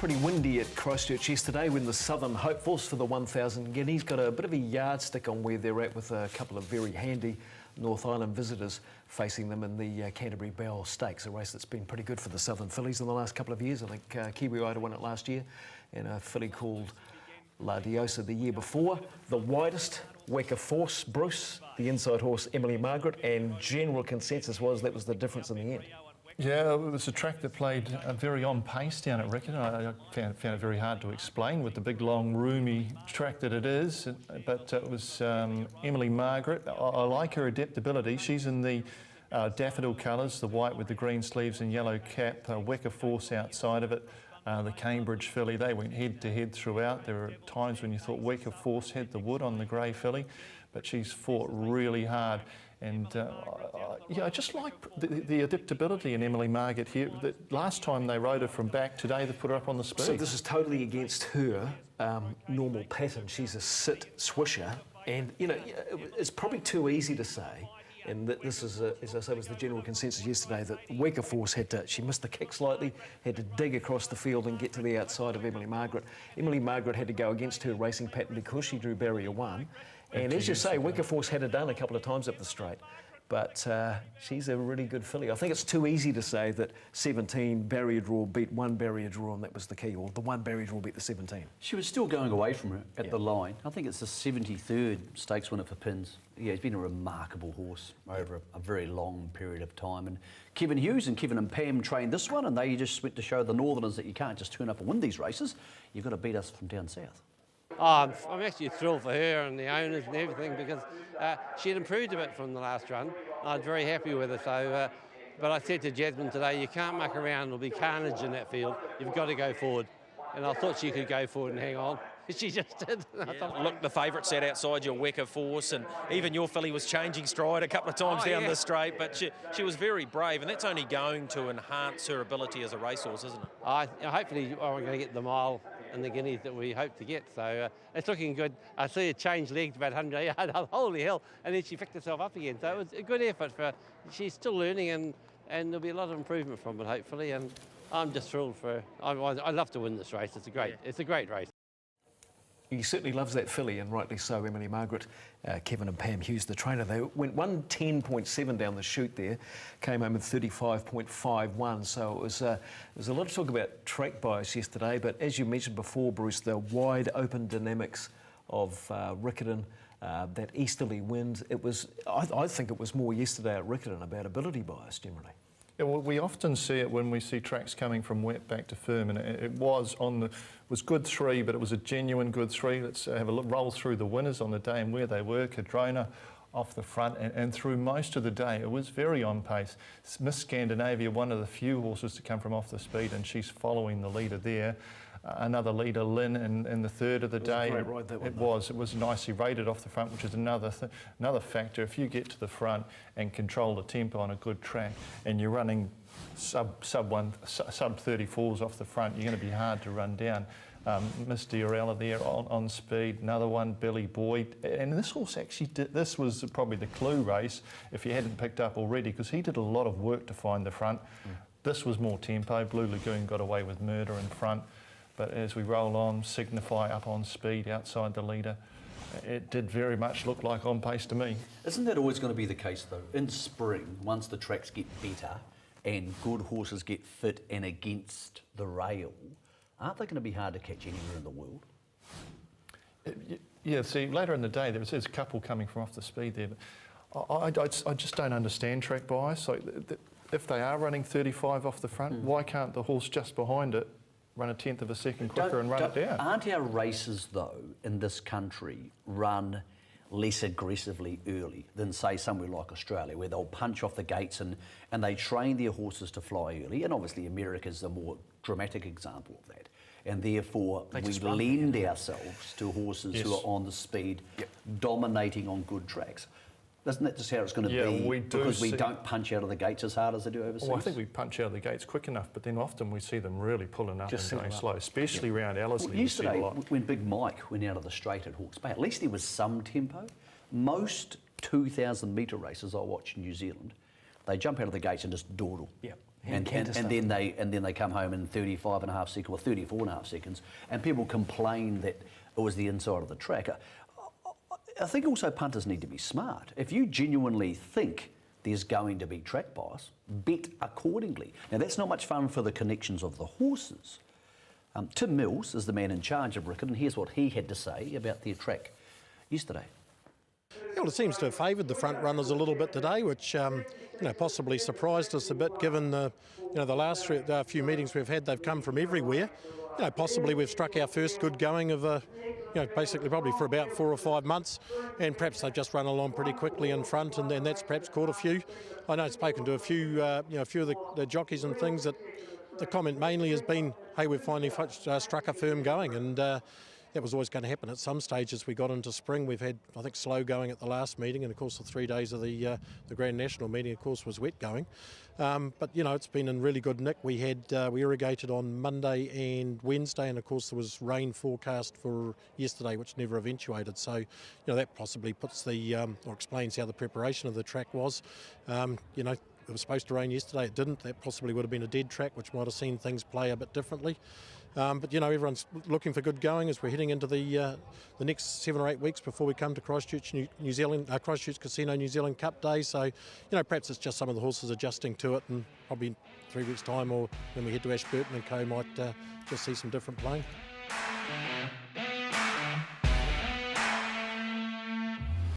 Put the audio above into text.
Pretty windy at Christchurch yesterday when the Southern hopefuls for the 1,000 guineas got a bit of a yardstick on where they're at, with a couple of very handy North Island visitors facing them in the Canterbury Bell Stakes, a race that's been pretty good for the Southern fillies in the last couple of years. I think Kiwi Ida won it last year, and a filly called La Diosa the year before. The widest, Weka Force, Bruce, the inside horse Emily Margaret, and general consensus was that was the difference in the end. Yeah, it was a track that played very on pace down at Riccarton. I found it very hard to explain with the big, long, roomy track that it is. But it was Emily Margaret. I like her adaptability. She's in the daffodil colours, the white with the green sleeves and yellow cap. Weka Force outside of it. The Cambridge filly, they went head-to-head throughout. There were times when you thought Weka Force had the wood on the grey filly, but she's fought really hard. And yeah, I just like the adaptability in Emily Margaret here. The last time they rode her from back, today they put her up on the speed. So this is totally against her normal pattern. She's a sit swisher, and you know, it's probably too easy to say. And this is, as I say, was the general consensus yesterday, that Weka Force she missed the kick slightly, had to dig across the field and get to the outside of Emily Margaret. Emily Margaret had to go against her racing pattern because she drew barrier one. And as you say, Weka Force had it done a couple of times up the straight. But she's a really good filly. I think it's too easy to say that 17 barrier draw beat one barrier draw, and that was the key, or the one barrier draw beat the 17. She was still going away from her at the line. I think it's the 73rd stakes winner for Pins. Yeah, he's been a remarkable horse over a very long period of time. And Kevin Hughes and Kevin and Pam trained this one, and they just went to show the Northerners that you can't just turn up and win these races. You've got to beat us from down south. Oh, I'm actually thrilled for her and the owners and everything, because she had improved a bit from the last run. I was very happy with her. So, but I said to Jasmine today, you can't muck around. There'll be carnage in that field. You've got to go forward. And I thought she could go forward and hang on. She just did. Yeah. Look, the favourite sat outside your Weka Force, and even your filly was changing stride a couple of times down the straight, but she was very brave, and that's only going to enhance her ability as a racehorse, isn't it? Hopefully I'm going to get the mile and the guineas that we hope to get. So it's looking good. I see her change legs about 100 yards, holy hell, and then she picked herself up again. So it was a good effort for her. She's still learning, and there'll be a lot of improvement from it, hopefully. And I'm just thrilled for her. I love to win this race. It's a great race. He certainly loves that filly, and rightly so. Emily Margaret, Kevin and Pam Hughes, the trainer, they went 110.7 down the chute there, came home with 35.51. So it was a lot of talk about track bias yesterday, but as you mentioned before, Bruce, the wide open dynamics of Riccarton, that easterly wind, it was, I think it was more yesterday at Riccarton about ability bias generally. Yeah, well, we often see it when we see tracks coming from wet back to firm, and it was good three, but it was a genuine good three. Let's have a roll through the winners on the day and where they were. Cadrona off the front, and through most of the day it was very on pace. Miss Scandinavia, one of the few horses to come from off the speed, and she's following the leader there. Another leader, Lynn, in the third of the day. It was a great ride, that one. It was nicely rated off the front, which is another factor. If you get to the front and control the tempo on a good track, and you're running sub 34s off the front, you're going to be hard to run down. Miss Diorella there on speed, another one, Billy Boyd, and this horse actually did. This was probably the clue race if you hadn't picked up already, because he did a lot of work to find the front. This was more tempo. Blue Lagoon got away with Murder in front. But as we roll on, Signify up on speed outside the leader. It did very much look like on pace to me. Isn't that always going to be the case, though? In spring, once the tracks get better and good horses get fit and against the rail, aren't they going to be hard to catch anywhere in the world? Yeah, see, later in the day, there's a couple coming from off the speed there. But I just don't understand track bias. Like, if they are running 35 off the front, why can't the horse just behind it run a tenth of a second quicker and run it down? Aren't our races, though, in this country run less aggressively early than, say, somewhere like Australia, where they'll punch off the gates and they train their horses to fly early? And obviously America's the more dramatic example of that. And therefore we lend ourselves to horses who are on the speed, dominating on good tracks. Isn't that just how it's going to be? Because we don't punch out of the gates as hard as they do overseas? Well, I think we punch out of the gates quick enough, but then often we see them really pulling up and going slow, especially around Ellerslie. Well, yesterday, when Big Mike went out of the straight at Hawke's Bay, at least there was some tempo. Most 2,000 metre races I watch in New Zealand, they jump out of the gates and just dawdle. Yeah. And then they come home in 35.5 seconds or 34.5 seconds, and people complain that it was the inside of the track. I think also punters need to be smart. If you genuinely think there's going to be track bias, bet accordingly. Now that's not much fun for the connections of the horses. Tim Mills is the man in charge of Riccarton, and here's what he had to say about their track yesterday. Yeah, well, it seems to have favoured the front runners a little bit today, which possibly surprised us a bit, given the last few meetings we've had. They've come from everywhere. Possibly we've struck our first good going of basically probably for about 4 or 5 months, and perhaps they've just run along pretty quickly in front, and then that's perhaps caught a few. I know I've spoken to a few of the jockeys and things that the comment mainly has been, hey, we've finally struck a firm going, and that was always going to happen at some stage as we got into spring. We've had, I think, slow going at the last meeting, and of course the 3 days of the Grand National meeting, of course, was wet going. But it's been in really good nick. We irrigated on Monday and Wednesday, and of course there was rain forecast for yesterday, which never eventuated. So, that possibly puts or explains how the preparation of the track was. It was supposed to rain yesterday, it didn't. That possibly would have been a dead track, which might have seen things play a bit differently. But everyone's looking for good going as we're heading into the next 7 or 8 weeks before we come to Christchurch, New Zealand, Christchurch Casino New Zealand Cup Day. So, perhaps it's just some of the horses adjusting to it, and probably 3 weeks' time, or when we head to Ashburton and Co, might just see some different playing.